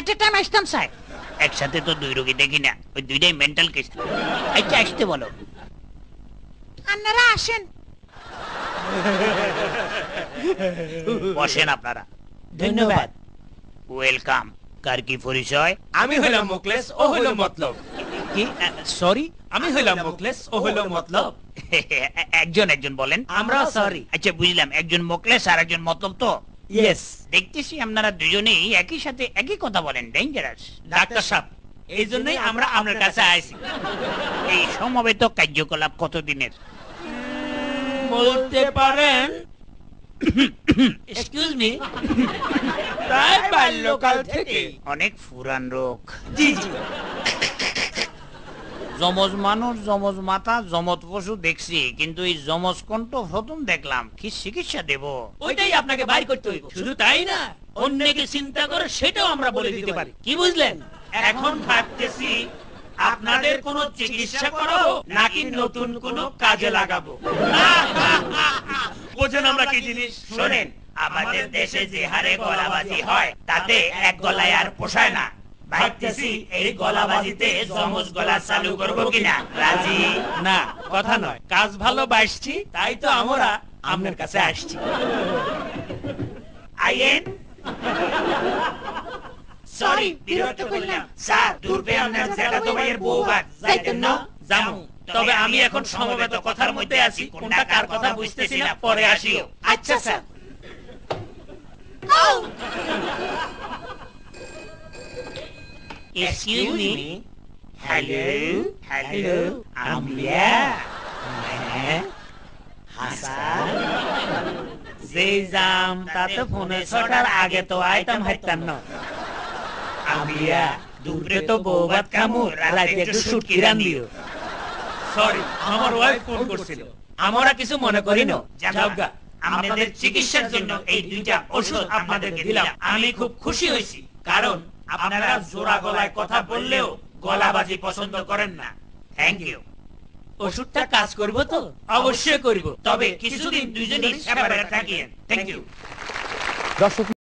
এট এ time আসতাম sir. একসাথে তো দুই রোগী দেখি না, ওই দুইটাই মেন্টাল কেস। আচ্ছা আসতে বলো। আপনারা আসেন। বসেন আপনারা। ধন্যবাদ। ওয়েলকাম। কার কি পরিচয়? আমি হইলাম মুকলেস, ও হইল মতলব। কি? সরি, আমি হইলাম মুকলেস, ও হইল মতলব। একজন একজন বলেন। আমরা সরি। আচ্ছা বুঝলাম, একজন মোকলেস আর একজন মতলব তো। ইয়েস। দেখতেছি আপনারা দুজনেই একই সাথে একই কথা বলেন, ডেঞ্জারাস। ডাক্তার সাহেব, এই জন্যই আমরা আপনার কাছে আইছি। এই সমবেত কার্যকলাপ কতদিনের? বলতে পারেন এক্সকিউজ মি, প্রায় বাল্যকাল থেকে। অনেক পুরান রোগ। জি জি। যমজ মানুষ, যমজ মাতা, যমজ পশু দেখছি, কিন্তু এই যমজ কণ্ঠ প্রথম দেখলাম। কি চিকিৎসা দেব? ওইটাই আপনাকে বাইর করতে হইব। শুধু তাই না, অন্যকে চিন্তা করে সেটাও আমরা বলে দিতে পারি। কি বুঝলেন? এখন ভাবতেছি আপনাদের কোন চিকিৎসা করাবো নাকি নতুন কোন কাজে লাগাবো। বোঝেন আমরা কি জিনিস? শোনেন, আমাদের দেশে যে হারে গলাবাজি হয় তাতে এক গলায় আর পোষায় না। ভাবতেছি এই গলাবাজিতে যমজ গলা চালু করব কিনা। রাজি? না, কথা নয়, কাজ ভালো বাইসছি, তাই তো আমরা আপনার কাছে আসছি। আইয়েন। সরি, বিরক্ত করলাম। স্যার, দূরবে আপনার জ্যাঠাতো ভাইয়ের বউ ভাত যাইতেন না? জামু, তবে আমি এখন সমবেত কথার মধ্যে আছি, কোনটা কার কথা বুঝতেছি না, পরে আসিও। আচ্ছা sir. Excuse me. Hello hello, আম্বিয়া। হাসান। যে জাম তাতে ফোনে ছটার আগে তো আইতাম হাইতাম না। আম্বিয়া, দুপুরে তো বউ ভাত খামু, রাতে একটু শুটকি রান্দিও। সরি, আমার ওয়াইফ ফোন করছিল। আমরা কিছু মনে করি না। যাওগা, আমাদের চিকিৎসার জন্য এই দুইটা ওষুধ আপনাদেরকে দিলাম। আমি খুব খুশি হয়েছি, কারণ আপনারা জোড়া গলায় কথা বললেও গলাবাজি পছন্দ করেন না। Thank you. ওষুধটা কাজ করব তো? অবশ্যই করব, তবে কিছুদিন দুইজনই সেপারেট থাকিয়েন। Thank you. দর্শক